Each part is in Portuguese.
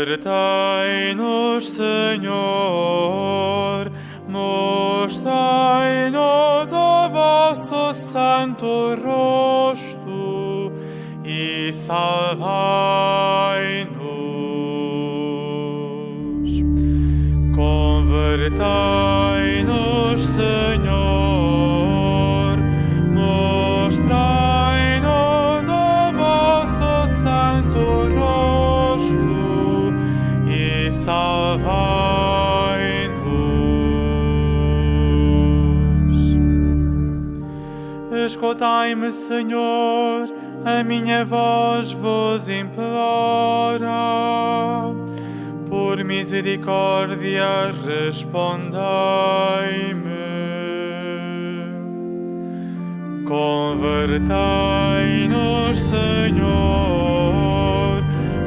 Convertei-nos, Senhor, mostrai-nos o vosso santo rosto e salvai-nos. Convertei-nos, Senhor, mostrai-nos o vosso santo rosto e salvai-nos. Escutai-me, Senhor, a minha voz vos implora. Por misericórdia, respondei-me. Convertei-nos, Senhor,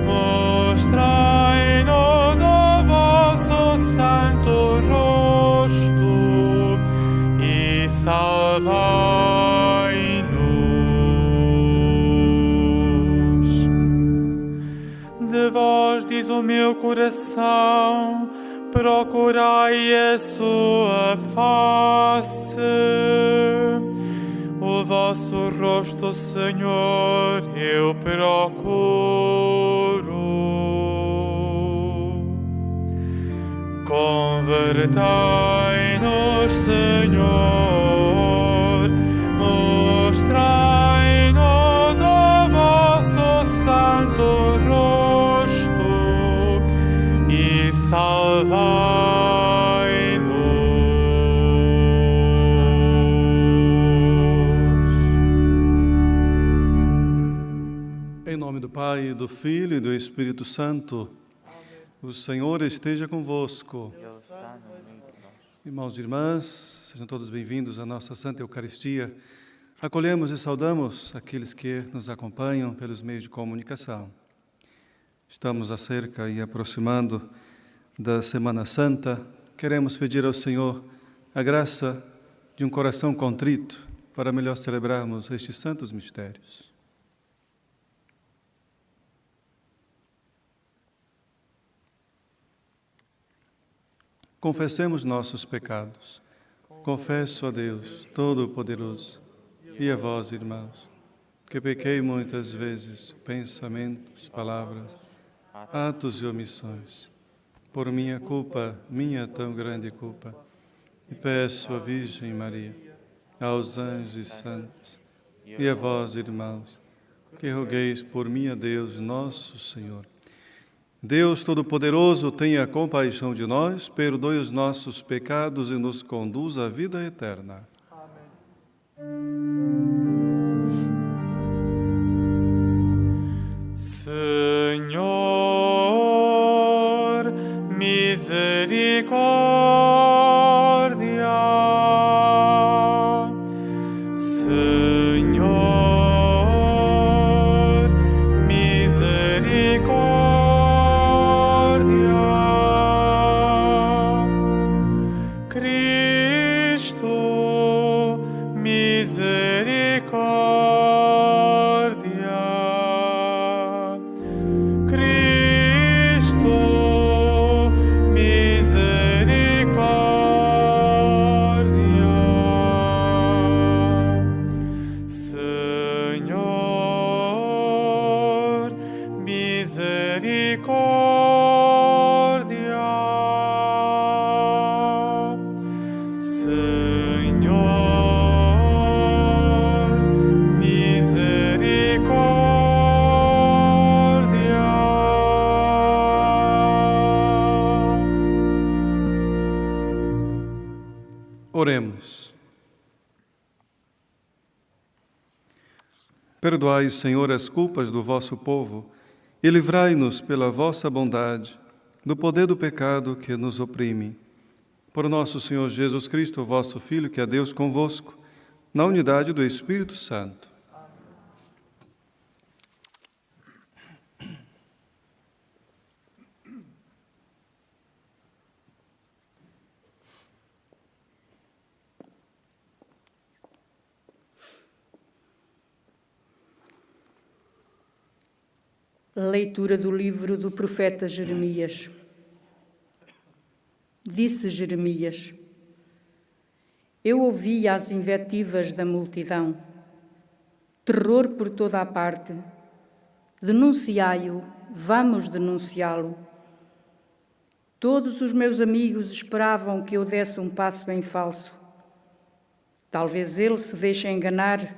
mostrai-nos o vosso santo rosto e salvai-nos. De vós diz o meu coração, procurai a sua face. O vosso rosto, Senhor, eu procuro. Convertei-nos, Senhor, mostrai-nos o vosso santo rosto e salvai-nos. Em nome do Pai, do Filho e do Espírito Santo. Amém. O Senhor esteja convosco. Deus está no meio de nós. Irmãos e irmãs, sejam todos bem-vindos à nossa Santa Eucaristia. Acolhemos e saudamos aqueles que nos acompanham pelos meios de comunicação. Estamos acerca e aproximando da Semana Santa. Queremos pedir ao Senhor a graça de um coração contrito para melhor celebrarmos estes santos mistérios. Confessemos nossos pecados. Confesso a Deus Todo-Poderoso e a vós, irmãos, que pequei muitas vezes, pensamentos, palavras, atos e omissões, por minha culpa, minha tão grande culpa, e peço à Virgem Maria, aos anjos e santos, e a vós, irmãos, que rogueis por mim a Deus, nosso Senhor. Deus Todo-Poderoso, tenha compaixão de nós, perdoe os nossos pecados e nos conduz à vida eterna. Amém. Senhor, misericórdia. Senhor, misericórdia. Cristo, misericórdia. Cristo, misericórdia. Senhor, misericórdia. Senhor, misericórdia. Oremos. Perdoai, Senhor, as culpas do vosso povo e livrai-nos pela vossa bondade do poder do pecado que nos oprime. Por nosso Senhor Jesus Cristo, vosso Filho, que é Deus convosco, na unidade do Espírito Santo. Leitura do livro do profeta Jeremias. Disse Jeremias: Eu ouvi as invectivas da multidão, terror por toda a parte. Denunciai-o, vamos denunciá-lo. Todos os meus amigos esperavam que eu desse um passo em falso. Talvez ele se deixe enganar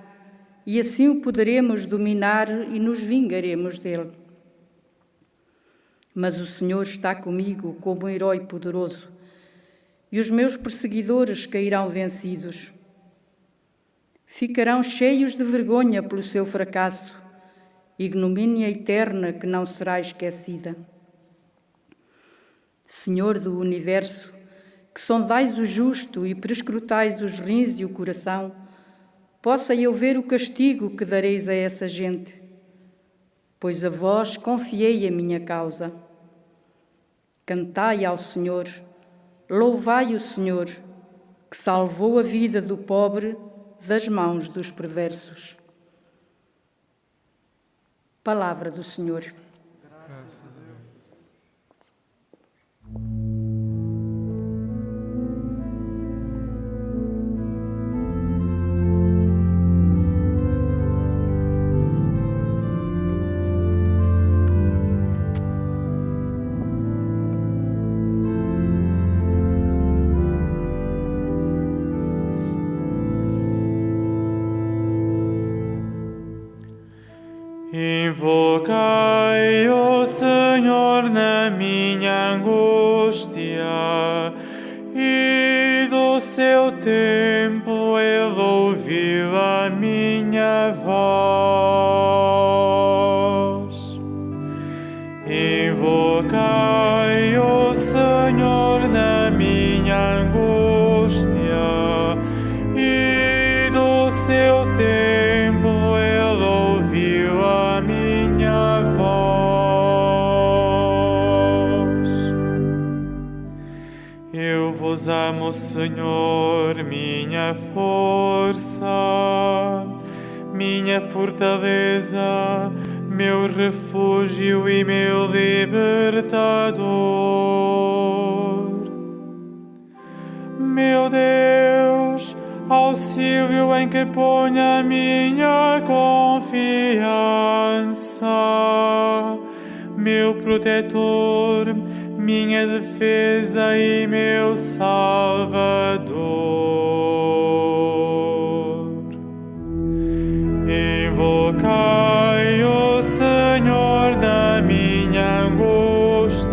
e assim o poderemos dominar e nos vingaremos dele. Mas o Senhor está comigo como um herói poderoso, e os meus perseguidores cairão vencidos. Ficarão cheios de vergonha pelo seu fracasso, ignomínia eterna que não será esquecida. Senhor do universo, que sondais o justo e prescrutais os rins e o coração, possa eu ver o castigo que dareis a essa gente, pois a vós confiei a minha causa. Cantai ao Senhor, louvai o Senhor, que salvou a vida do pobre das mãos dos perversos. Palavra do Senhor. Graças a Deus. Invocai o Senhor na minha angústia, e do seu templo ele ouviu a minha voz. Invocai o Senhor na minha angústia, e do seu templo ele ouviu a minha voz. Eu vos amo, Senhor, minha força, minha fortaleza, meu refúgio e meu libertador. Meu Deus, auxílio em que ponho a minha confiança, meu protetor, minha defesa e meu Salvador. Invocai o Senhor na minha angústia,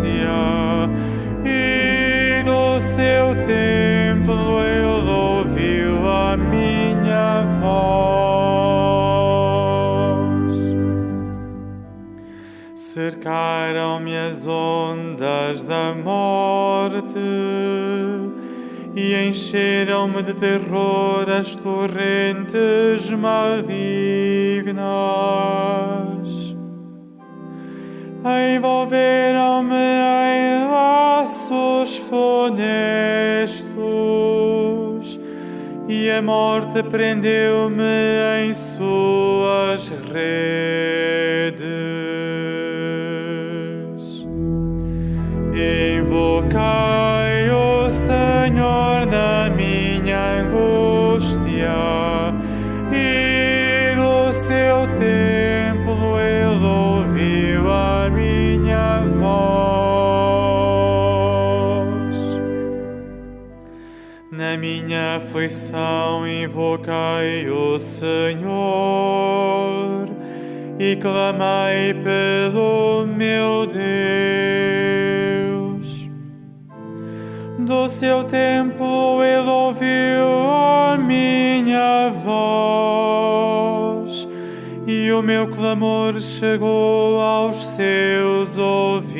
e do seu templo ele ouviu a minha voz. Cercaram-me as ondas da morte e encheram-me de terror as torrentes malignas. Envolveram-me em laços funestos e a morte prendeu-me em suas redes. Invocai o Senhor na minha angústia, e no seu templo ele ouviu a minha voz. Na minha aflição invocai o Senhor e clamai pelo meu Deus. Do seu templo ele ouviu a minha voz, e o meu clamor chegou aos seus ouvidos.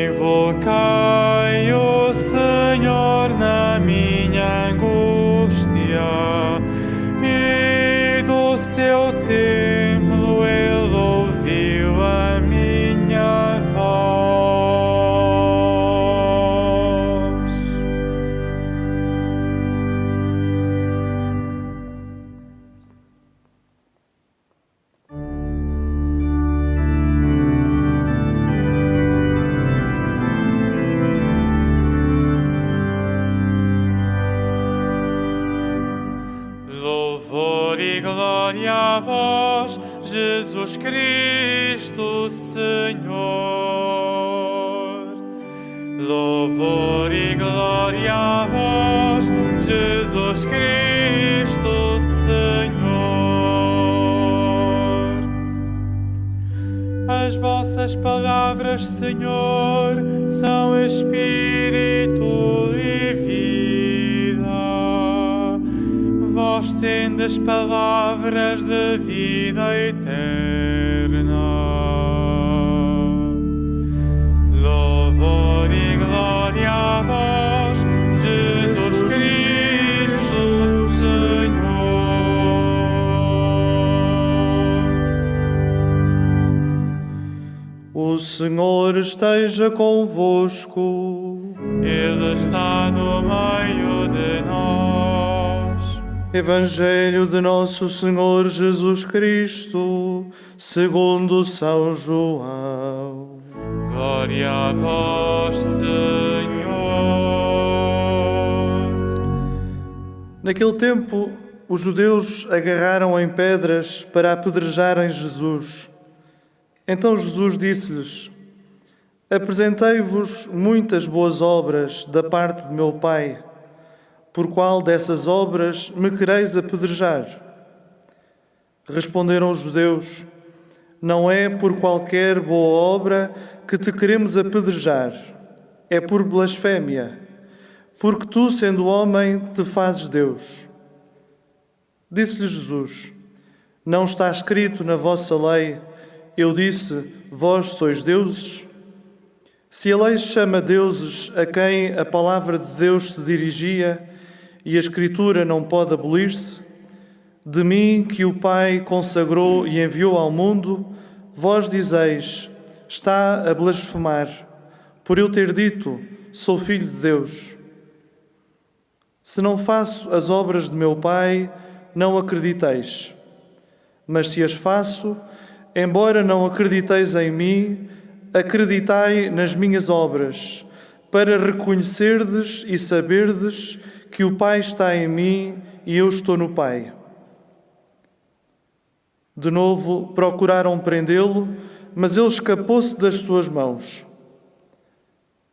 Invocai o Senhor na minha angústia, e do seu templo ele ouviu a minha voz. Louvor e glória a vós, Jesus Cristo, Senhor. Louvor e glória a vós, Jesus Cristo, Senhor. As vossas palavras, Senhor, são Espírito e vida. Vós tendes palavras de vida eterna. Louvor e glória a vós, Jesus Cristo, Senhor. O Senhor esteja convosco. Ele está no meio de nós. Evangelho de Nosso Senhor Jesus Cristo, segundo São João. Glória a vós, Senhor. Naquele tempo, os judeus agarraram em pedras para apedrejarem Jesus. Então Jesus disse-lhes: Apresentei-vos muitas boas obras da parte de meu Pai. Por qual dessas obras me quereis apedrejar? Responderam os judeus: Não é por qualquer boa obra que te queremos apedrejar, é por blasfémia, porque tu, sendo homem, te fazes Deus. Disse-lhe Jesus: Não está escrito na vossa lei, eu disse, vós sois deuses? Se a lei chama deuses a quem a palavra de Deus se dirigia e a Escritura não pode abolir-se, de mim que o Pai consagrou e enviou ao mundo, vós dizeis, está a blasfemar, por eu ter dito, sou filho de Deus. Se não faço as obras de meu Pai, não acrediteis. Mas se as faço, embora não acrediteis em mim, acreditai nas minhas obras, para reconhecerdes e saberdes que o Pai está em mim e eu estou no Pai. De novo procuraram prendê-lo, mas ele escapou-se das suas mãos.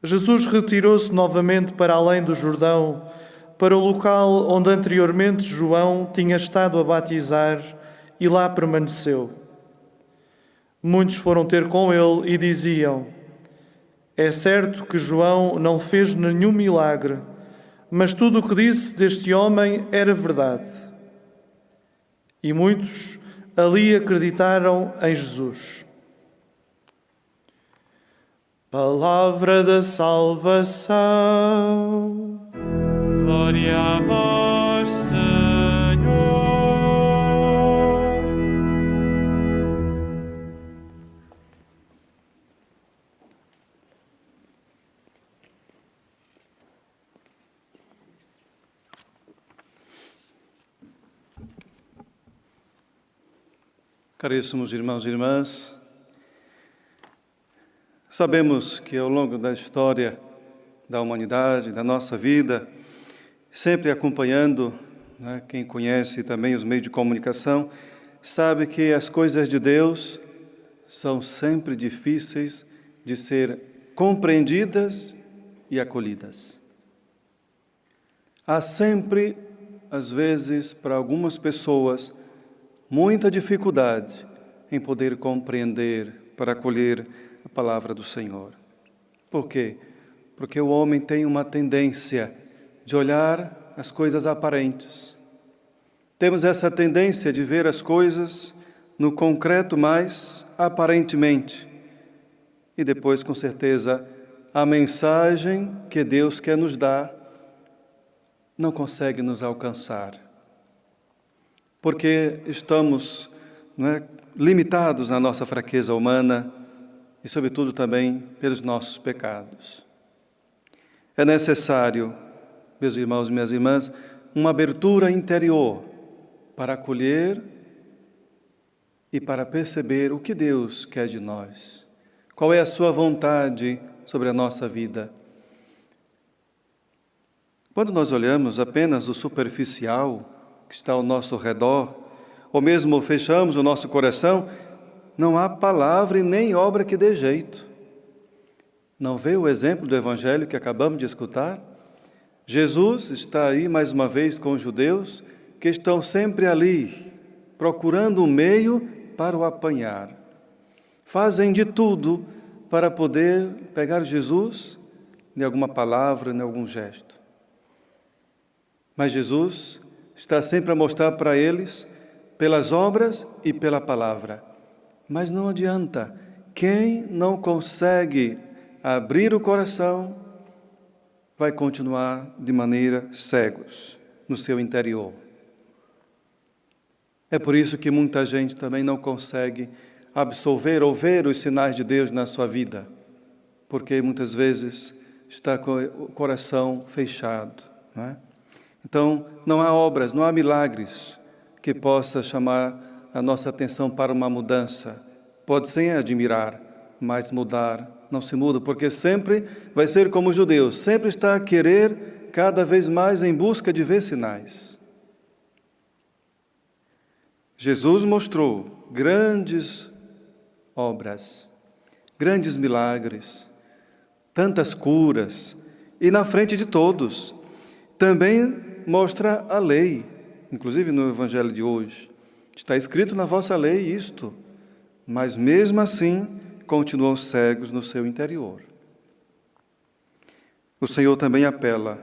Jesus retirou-se novamente para além do Jordão, para o local onde anteriormente João tinha estado a batizar, e lá permaneceu. Muitos foram ter com ele e diziam: É certo que João não fez nenhum milagre, mas tudo o que disse deste homem era verdade. E muitos ali acreditaram em Jesus. Palavra da salvação. Glória a vós, Senhor. Caríssimos irmãos e irmãs, sabemos que ao longo da história da humanidade, da nossa vida, sempre acompanhando, quem conhece também os meios de comunicação, sabe que as coisas de Deus são sempre difíceis de ser compreendidas e acolhidas. Há sempre, às vezes, para algumas pessoas, muita dificuldade em poder compreender, para acolher a palavra do Senhor. Por quê? Porque o homem tem uma tendência de olhar as coisas aparentes. Temos essa tendência de ver as coisas no concreto mais aparentemente. E depois, com certeza, a mensagem que Deus quer nos dar não consegue nos alcançar. Porque estamos limitados na nossa fraqueza humana e, sobretudo, também pelos nossos pecados. É necessário, meus irmãos e minhas irmãs, uma abertura interior para acolher e para perceber o que Deus quer de nós. Qual é a sua vontade sobre a nossa vida? Quando nós olhamos apenas o superficial, que está ao nosso redor, ou mesmo fechamos o nosso coração, não há palavra e nem obra que dê jeito. Não vê o exemplo do Evangelho que acabamos de escutar? Jesus está aí mais uma vez com os judeus que estão sempre ali, procurando um meio para o apanhar. Fazem de tudo para poder pegar Jesus em alguma palavra, em algum gesto. Mas Jesus está sempre a mostrar para eles, pelas obras e pela palavra. Mas não adianta. Quem não consegue abrir o coração vai continuar de maneira cegos no seu interior. É por isso que muita gente também não consegue absorver ou ver os sinais de Deus na sua vida, porque muitas vezes está com o coração fechado, não é? Então, não há obras, não há milagres que possa chamar a nossa atenção para uma mudança. Pode sim admirar, mas mudar não se muda, porque sempre vai ser como os judeus, sempre está a querer cada vez mais em busca de ver sinais. Jesus mostrou grandes obras, grandes milagres, tantas curas, e na frente de todos. Também mostra a lei, inclusive no Evangelho de hoje. Está escrito na vossa lei isto, mas mesmo assim continuam cegos no seu interior. O Senhor também apela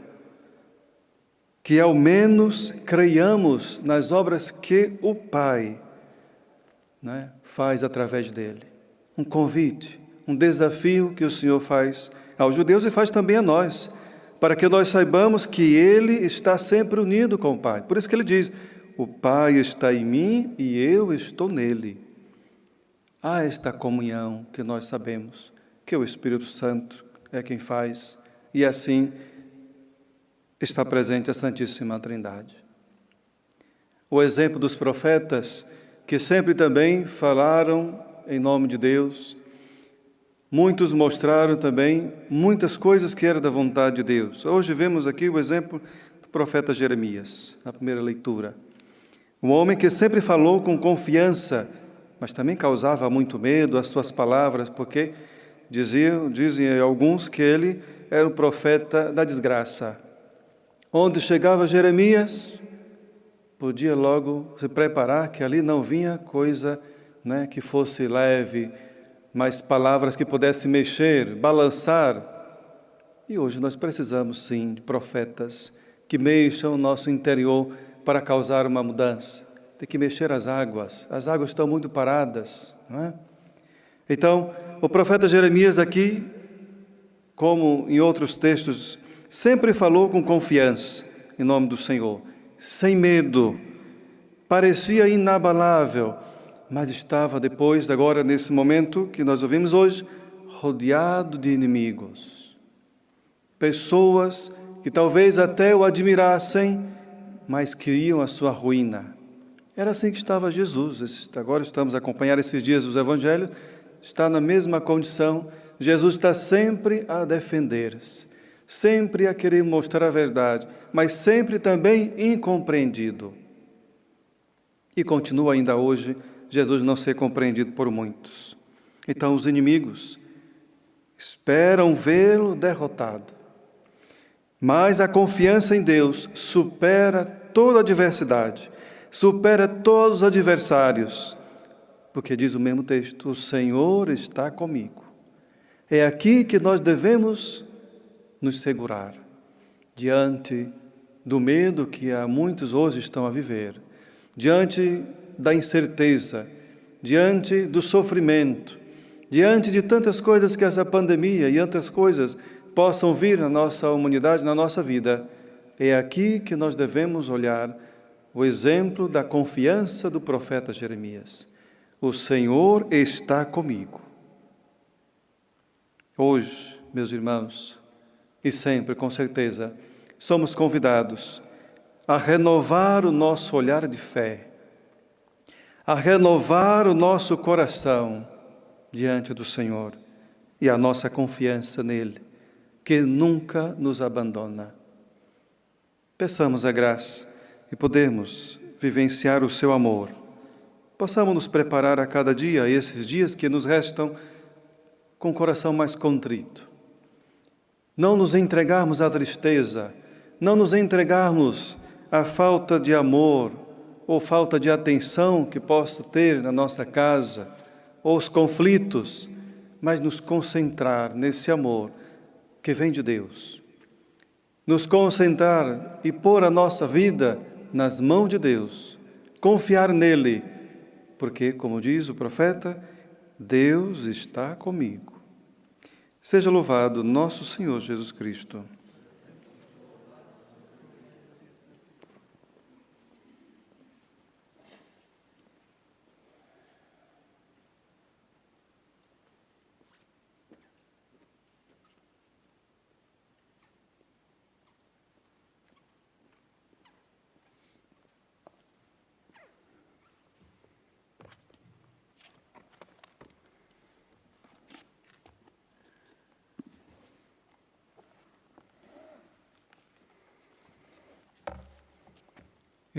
que ao menos creiamos nas obras que o Pai, né, faz através dele. Um convite, um desafio que o Senhor faz aos judeus e faz também a nós, para que nós saibamos que Ele está sempre unido com o Pai. Por isso que Ele diz, o Pai está em mim e eu estou nele. Há esta comunhão que nós sabemos, que o Espírito Santo é quem faz, e assim está presente a Santíssima Trindade. O exemplo dos profetas, que sempre também falaram em nome de Deus, muitos mostraram também muitas coisas que eram da vontade de Deus. Hoje vemos aqui o exemplo do profeta Jeremias, na primeira leitura. Um homem que sempre falou com confiança, mas também causava muito medo as suas palavras, porque dizem alguns que ele era o profeta da desgraça. Onde chegava Jeremias, podia logo se preparar que ali não vinha coisa, né, que fosse leve, mas palavras que pudessem mexer, balançar. E hoje nós precisamos sim de profetas que mexam o nosso interior para causar uma mudança. Tem que mexer as águas estão muito paradas, não é? Então, o profeta Jeremias aqui, como em outros textos, sempre falou com confiança em nome do Senhor, sem medo, parecia inabalável, mas estava depois, agora nesse momento que nós ouvimos hoje, rodeado de inimigos. Pessoas que talvez até o admirassem, mas queriam a sua ruína. Era assim que estava Jesus. Agora estamos a acompanhar esses dias os evangelhos, está na mesma condição. Jesus está sempre a defender-se, sempre a querer mostrar a verdade, mas sempre também incompreendido. E continua ainda hoje Jesus não ser compreendido por muitos. Então os inimigos esperam vê-lo derrotado. Mas a confiança em Deus supera toda adversidade, supera todos os adversários, porque diz o mesmo texto, o Senhor está comigo. É aqui que nós devemos nos segurar, diante do medo que há muitos hoje estão a viver, diante da incerteza, diante do sofrimento, diante de tantas coisas que essa pandemia e outras coisas possam vir na nossa humanidade, na nossa vida. É aqui que nós devemos olhar o exemplo da confiança do profeta Jeremias. O Senhor está comigo. Hoje, meus irmãos, e sempre, com certeza, somos convidados a renovar o nosso olhar de fé, a renovar o nosso coração diante do Senhor e a nossa confiança nele, que nunca nos abandona. Peçamos a graça e podemos vivenciar o seu amor. Possamos nos preparar a cada dia, a esses dias que nos restam, com o coração mais contrito. Não nos entregarmos à tristeza, não nos entregarmos à falta de amor ou falta de atenção que possa ter na nossa casa, ou os conflitos, mas nos concentrar nesse amor que vem de Deus. Nos concentrar e pôr a nossa vida nas mãos de Deus, confiar nele, porque, como diz o profeta, Deus está comigo. Seja louvado nosso Senhor Jesus Cristo.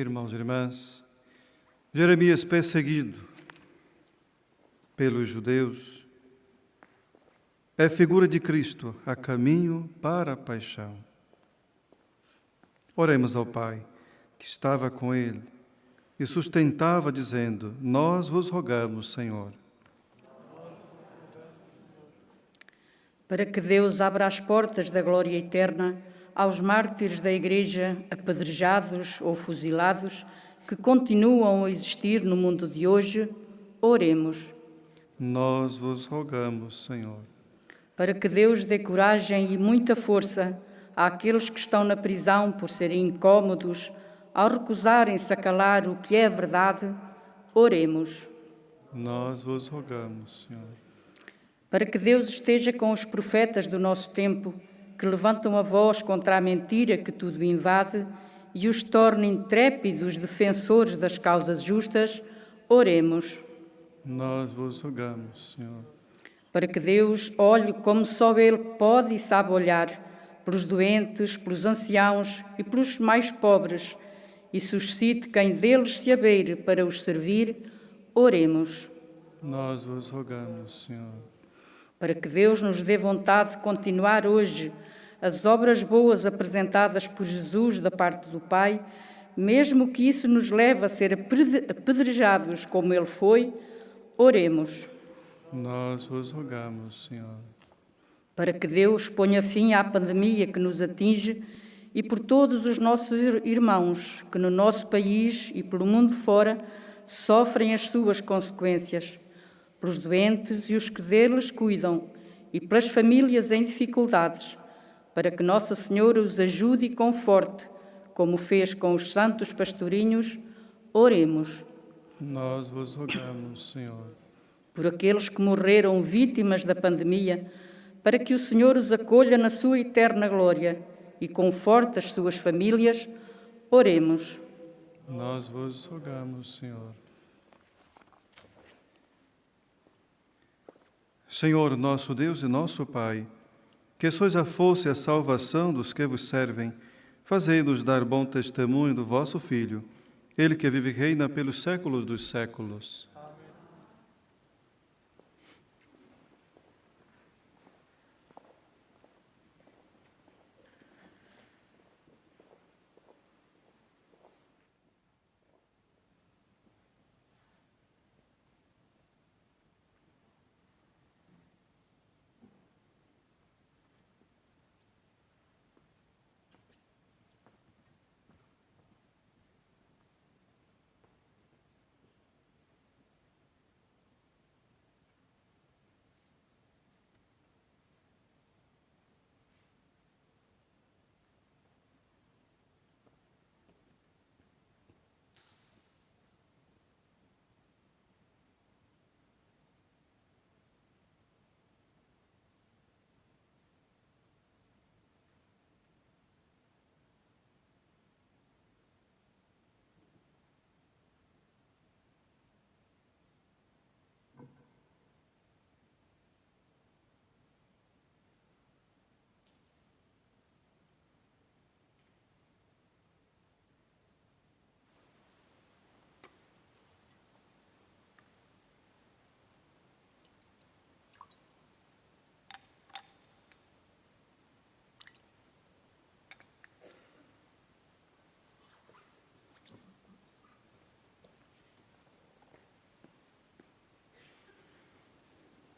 Irmãos e irmãs, Jeremias, perseguido pelos judeus, é figura de Cristo a caminho para a paixão. Oremos ao Pai, que estava com ele e sustentava, dizendo: Nós vos rogamos, Senhor. Para que Deus abra as portas da glória eterna aos mártires da Igreja apedrejados ou fuzilados que continuam a existir no mundo de hoje, oremos. Nós vos rogamos, Senhor. Para que Deus dê coragem e muita força àqueles que estão na prisão por serem incômodos, ao recusarem-se a calar o que é verdade, oremos. Nós vos rogamos, Senhor. Para que Deus esteja com os profetas do nosso tempo, que levantam a voz contra a mentira que tudo invade e os torne intrépidos defensores das causas justas, oremos. Nós vos rogamos, Senhor. Para que Deus olhe como só Ele pode e sabe olhar, pelos doentes, pelos anciãos e pelos mais pobres, e suscite quem deles se abeire para os servir, oremos. Nós vos rogamos, Senhor. Para que Deus nos dê vontade de continuar hoje as obras boas apresentadas por Jesus da parte do Pai, mesmo que isso nos leve a ser apedrejados como Ele foi, oremos. Nós vos rogamos, Senhor. Para que Deus ponha fim à pandemia que nos atinge e por todos os nossos irmãos que no nosso país e pelo mundo fora sofrem as suas consequências, pelos doentes e os que deles cuidam e pelas famílias em dificuldades, para que Nossa Senhora os ajude e conforte, como fez com os santos pastorinhos, oremos. Nós vos rogamos, Senhor. Por aqueles que morreram vítimas da pandemia, para que o Senhor os acolha na sua eterna glória e conforte as suas famílias, oremos. Nós vos rogamos, Senhor. Senhor, nosso Deus e nosso Pai, que sois a força e a salvação dos que vos servem, fazei-nos dar bom testemunho do vosso Filho, Ele que vive e reina pelos séculos dos séculos.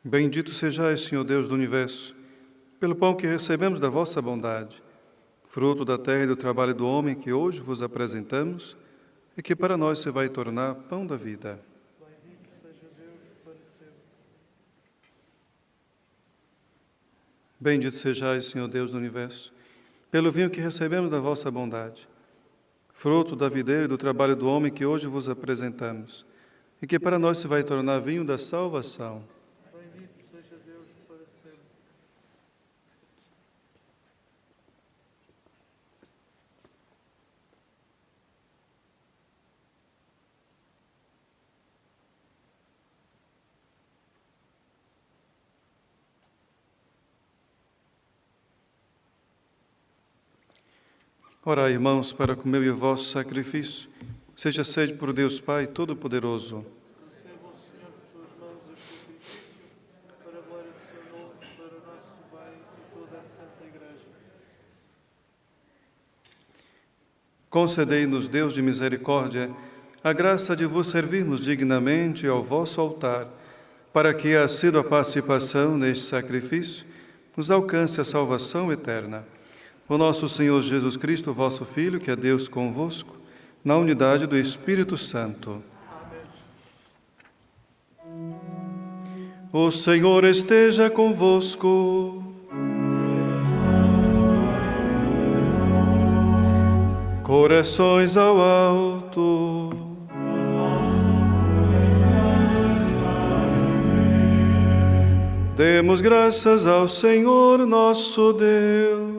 Bendito sejais, Senhor Deus do Universo, pelo pão que recebemos da vossa bondade, fruto da terra e do trabalho do homem que hoje vos apresentamos e que para nós se vai tornar pão da vida. Bendito sejais, Senhor Deus do Universo, pelo vinho que recebemos da vossa bondade, fruto da videira e do trabalho do homem que hoje vos apresentamos, e que para nós se vai tornar vinho da salvação. Bendito seja Deus para sempre. Orai, irmãos, para que o meu e o vosso sacrifício seja aceito por Deus Pai Todo-Poderoso. Receba o Senhor de tuas mãos este sacrifício, para a glória do seu nome, para o nosso bem e toda a Santa Igreja. Concedei-nos, Deus de misericórdia, a graça de vos servirmos dignamente ao vosso altar, para que a assídua participação neste sacrifício nos alcance a salvação eterna. O nosso Senhor Jesus Cristo, vosso Filho, que é Deus convosco, na unidade do Espírito Santo. Amém. O Senhor esteja convosco. Corações ao alto. Demos graças ao Senhor nosso Deus.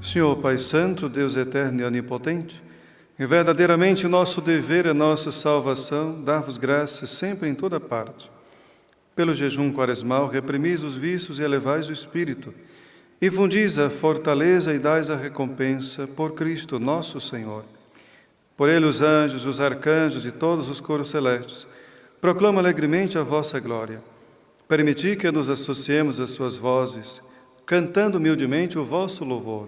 Senhor Pai Santo, Deus eterno e onipotente, e verdadeiramente o nosso dever, a nossa salvação, dar-vos graças sempre em toda parte. Pelo jejum quaresmal, reprimis os vícios e elevais o espírito, e fundis a fortaleza e dais a recompensa por Cristo nosso Senhor. Por ele os anjos, os arcanjos e todos os coros celestes proclamam alegremente a vossa glória. Permiti que nos associemos às suas vozes, cantando humildemente o vosso louvor.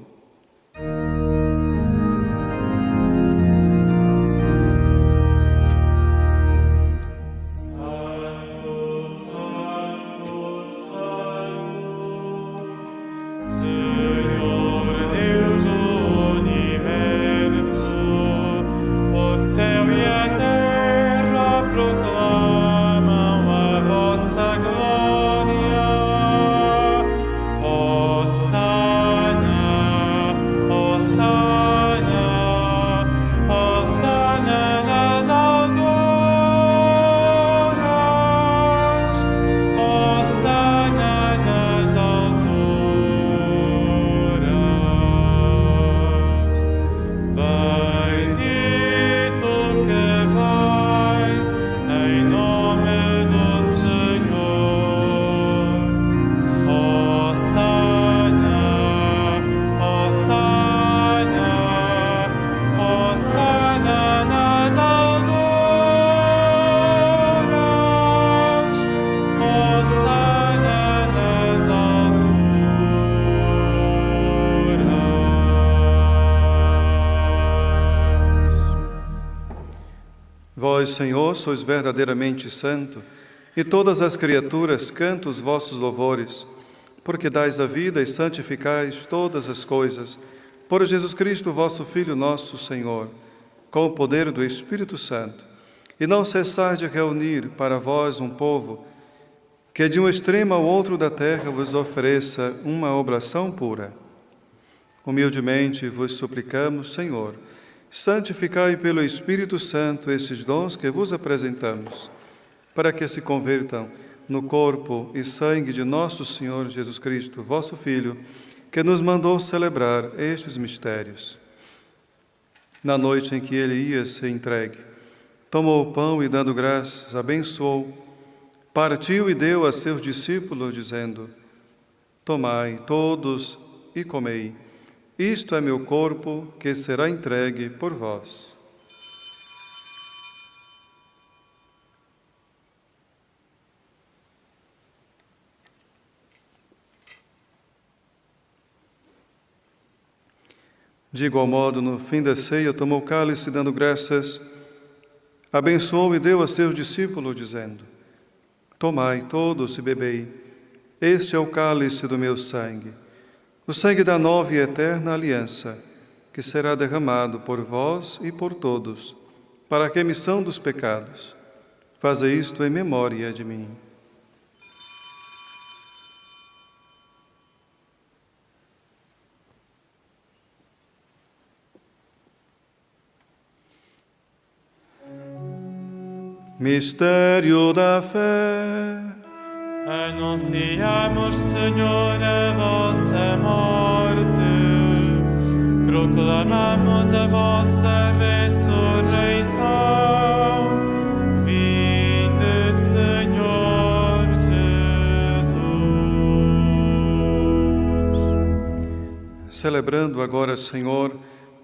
Vós, Senhor, sois verdadeiramente santo, e todas as criaturas cantam os vossos louvores, porque dais a vida e santificais todas as coisas, por Jesus Cristo, vosso Filho, nosso Senhor, com o poder do Espírito Santo, e não cessais de reunir para vós um povo que de um extremo ao outro da terra vos ofereça uma oblação pura. Humildemente vos suplicamos, Senhor, santificai pelo Espírito Santo esses dons que vos apresentamos, para que se convertam no corpo e sangue de nosso Senhor Jesus Cristo, vosso Filho, que nos mandou celebrar estes mistérios. Na noite em que ele ia ser entregue, tomou o pão e, dando graças, abençoou, partiu e deu a seus discípulos, dizendo: Tomai todos e comei. Isto é meu corpo, que será entregue por vós. De igual modo, no fim da ceia, tomou o cálice, dando graças, abençoou e deu a seus discípulos, dizendo: Tomai todos e bebei, este é o cálice do meu sangue, o sangue da nova e eterna aliança, que será derramado por vós e por todos, para a remissão dos pecados. Faze isto em memória de mim. Mistério da fé. Anunciamos, Senhor, a vossa morte, proclamamos a vossa ressurreição. Vinde, Senhor Jesus. Celebrando agora, Senhor,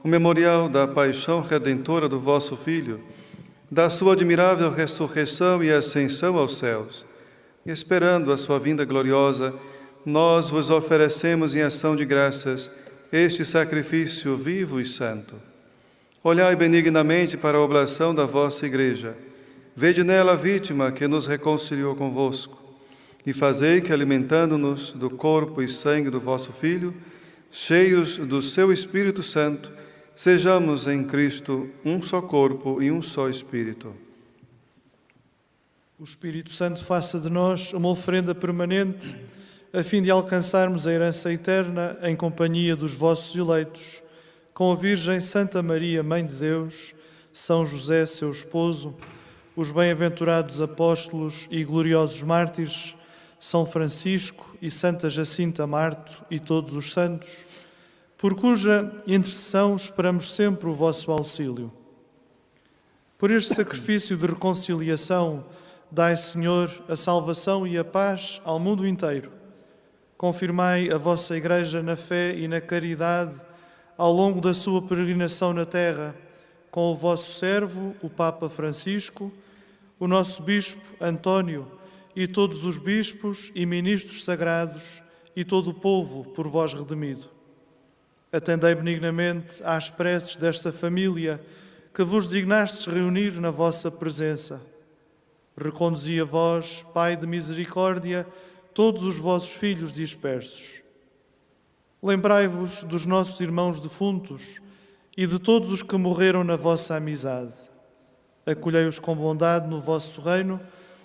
o memorial da paixão redentora do vosso Filho, da sua admirável ressurreição e ascensão aos céus, e esperando a sua vinda gloriosa, nós vos oferecemos em ação de graças este sacrifício vivo e santo. Olhai benignamente para a oblação da vossa Igreja, vede nela a vítima que nos reconciliou convosco, e fazei que, alimentando-nos do corpo e sangue do vosso Filho, cheios do seu Espírito Santo, sejamos em Cristo um só corpo e um só Espírito. O Espírito Santo faça de nós uma oferenda permanente, a fim de alcançarmos a herança eterna em companhia dos vossos eleitos, com a Virgem Santa Maria, Mãe de Deus, São José, seu esposo, os bem-aventurados apóstolos e gloriosos mártires, São Francisco e Santa Jacinta Marto e todos os santos, por cuja intercessão esperamos sempre o vosso auxílio. Por este sacrifício de reconciliação, dai, Senhor, a salvação e a paz ao mundo inteiro. Confirmai a vossa Igreja na fé e na caridade ao longo da sua peregrinação na terra, com o vosso servo, o Papa Francisco, o nosso Bispo António e todos os bispos e ministros sagrados e todo o povo por vós redimido. Atendei benignamente às preces desta família que vos dignastes reunir na vossa presença. Reconduzi a vós, Pai de misericórdia, todos os vossos filhos dispersos. Lembrai-vos dos nossos irmãos defuntos e de todos os que morreram na vossa amizade. Acolhei-os com bondade no vosso reino,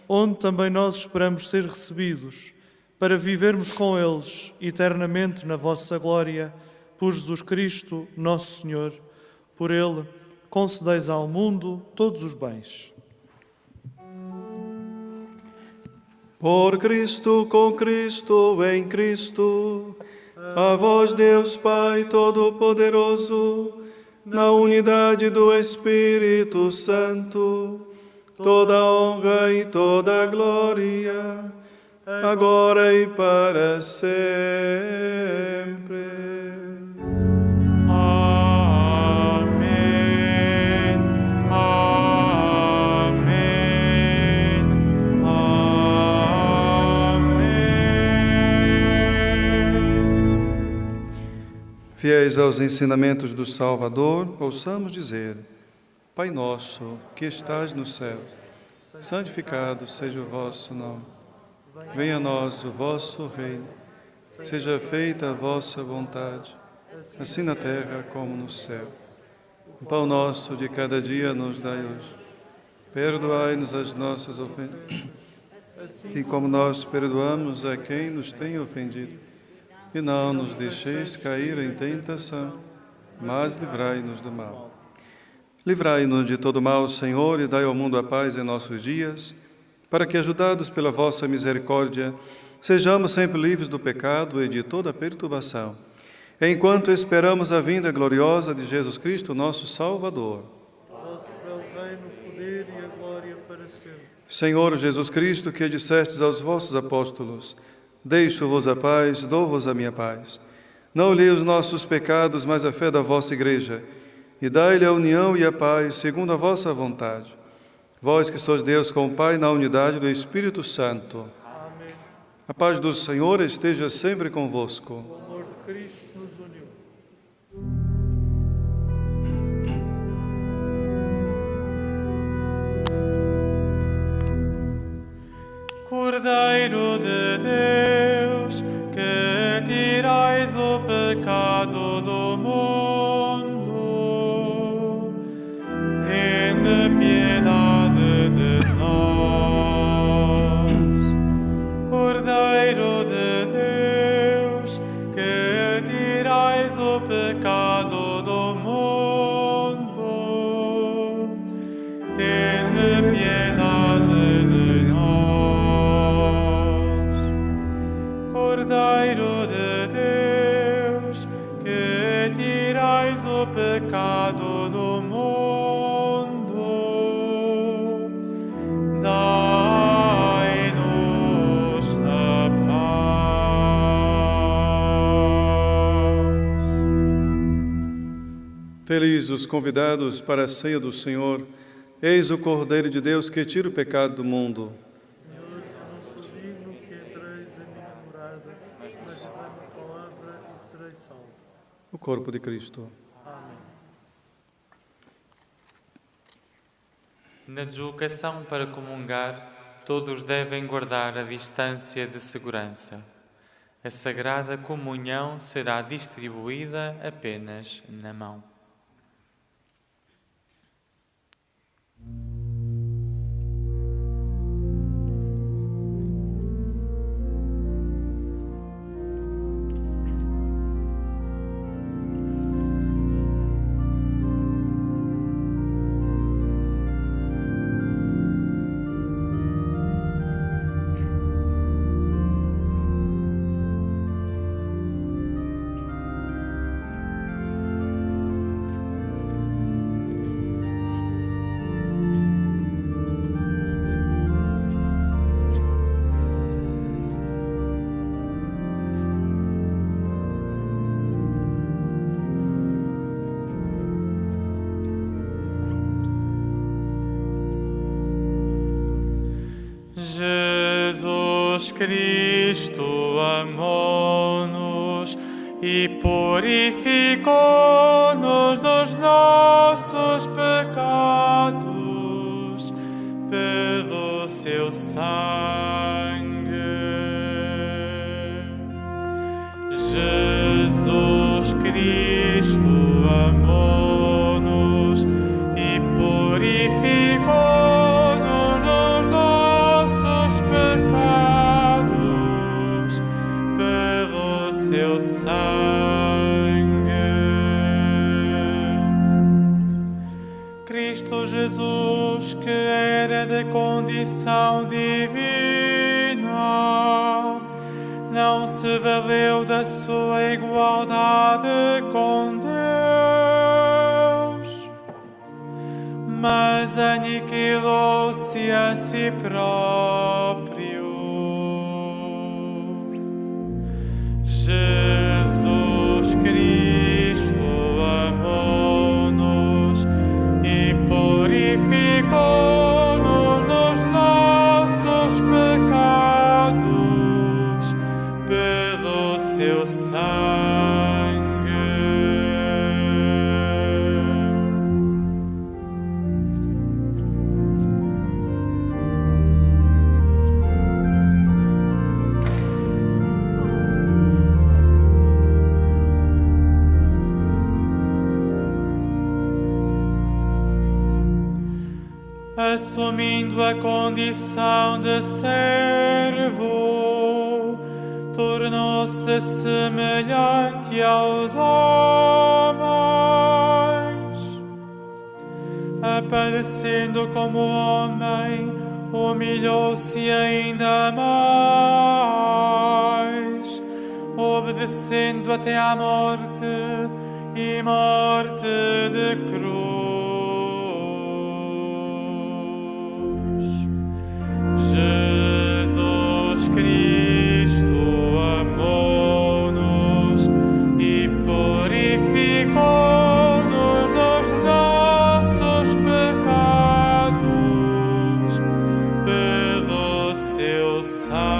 onde também nós esperamos ser recebidos, para vivermos com eles eternamente na vossa glória, por Jesus Cristo, nosso Senhor. Por Ele, concedeis ao mundo todos os bens. Por Cristo, com Cristo, em Cristo, a vós, Deus Pai Todo-Poderoso, na unidade do Espírito Santo, toda honra e toda glória, agora e para sempre. Fiéis aos ensinamentos do Salvador, ouçamos dizer: Pai nosso, que estás no céu, santificado seja o vosso nome. Venha a nós o vosso reino. Seja feita a vossa vontade, assim na terra como no céu. O pão nosso de cada dia nos dai hoje. Perdoai-nos as nossas ofensas, assim como nós perdoamos a quem nos tem ofendido. E não nos deixeis cair em tentação, mas livrai-nos do mal. Livrai-nos de todo mal, Senhor, e dai ao mundo a paz em nossos dias, para que, ajudados pela vossa misericórdia, sejamos sempre livres do pecado e de toda perturbação, enquanto esperamos a vinda gloriosa de Jesus Cristo, nosso Salvador. Vosso é o reino, o poder e a glória para sempre. Senhor Jesus Cristo, que dissestes aos vossos apóstolos: Deixo-vos a paz, dou-vos a minha paz. Não olhei os nossos pecados, mas a fé da vossa Igreja, e dai-lhe a união e a paz, segundo a vossa vontade. Vós que sois Deus com o Pai na unidade do Espírito Santo. Amém. A paz do Senhor esteja sempre convosco. O amor de Cristo nos uniu. pecado do mundo, tende piedade de nós. Cordeiro de Deus, que tirais o pecado do mundo, tende piedade de nós. Cordeiro de Deus, que tirais o pecado do mundo, dai-nos a paz. Felizes os convidados para a ceia do Senhor. Eis o Cordeiro de Deus que tira o pecado do mundo. Senhor, eu não sou digno que entreis em minha morada, mas dizei uma palavra e serei salvo. O corpo de Cristo. Amém. Na deslocação para comungar, todos devem guardar a distância de segurança. A Sagrada Comunhão será distribuída apenas na mão. Jesus Cristo amou-nos e purificou-nos dos nossos pecados pelo seu sangue. Jesus Cristo amou-nos e purificou-nos dos nossos pecados pelo seu sangue. Cristo Jesus, que era de condição divina, não se valeu da sua igualdade com Deus, mas aniquilou-se a si próprio. Jesus Cristo amou-nos e purificou-nos dos nossos pecados pelo seu sangue. Assumindo a condição de servo, tornou-se semelhante aos homens. Aparecendo como homem, humilhou-se ainda mais, obedecendo até à morte e morte de cruz. Jesus Cristo amou-nos e purificou-nos dos nossos pecados pelo seu sangue.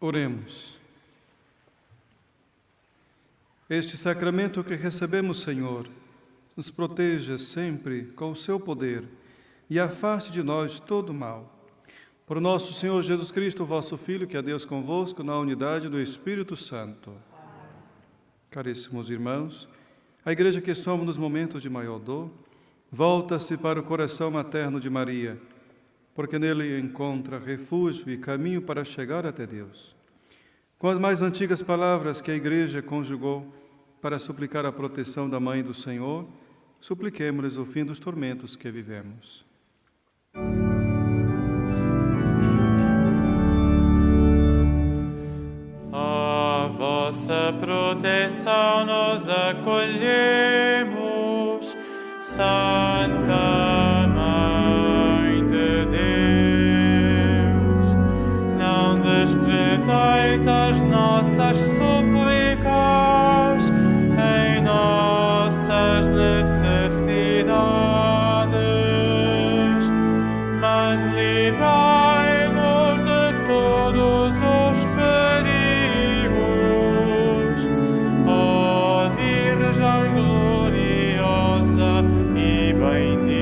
Oremos. Este sacramento que recebemos, Senhor, nos proteja sempre com o seu poder e afaste de nós todo o mal. Por nosso Senhor Jesus Cristo, vosso Filho, que é Deus convosco, na unidade do Espírito Santo. Caríssimos irmãos, a igreja que somos nos momentos de maior dor, volta-se para o coração materno de Maria, porque nele encontra refúgio e caminho para chegar até Deus. Com as mais antigas palavras que a igreja conjugou para suplicar a proteção da Mãe do Senhor, supliquemos-lhes o fim dos tormentos que vivemos. A vossa proteção nos acolhemos, Santa Mãe de Deus. Não desprezais as nossas súplicas em nossas necessidades, mas livrai-nos de todos os perigos, ó Virgem gloriosa e bendita.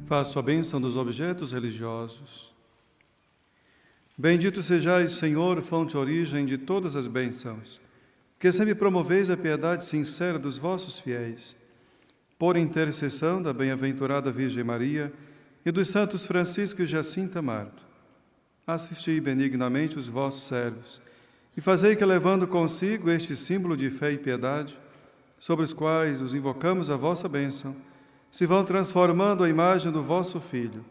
Faço a bênção dos objetos religiosos. Bendito sejais, Senhor, fonte e origem de todas as bênçãos, que sempre promoveis a piedade sincera dos vossos fiéis. Por intercessão da bem-aventurada Virgem Maria e dos santos Francisco e Jacinta Marto, assisti benignamente os vossos servos e fazei que, levando consigo este símbolo de fé e piedade, sobre os quais os invocamos a vossa bênção, se vão transformando a imagem do vosso Filho,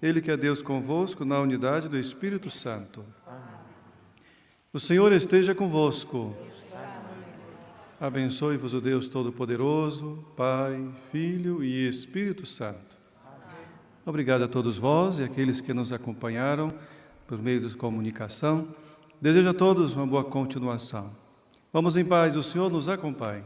Ele que é Deus convosco, na unidade do Espírito Santo. Amém. O Senhor esteja convosco. Abençoe-vos o Deus Todo-Poderoso, Pai, Filho e Espírito Santo. Amém. Obrigado a todos vós e aqueles que nos acompanharam por meio de comunicação. Desejo a todos uma boa continuação. Vamos em paz, o Senhor nos acompanhe.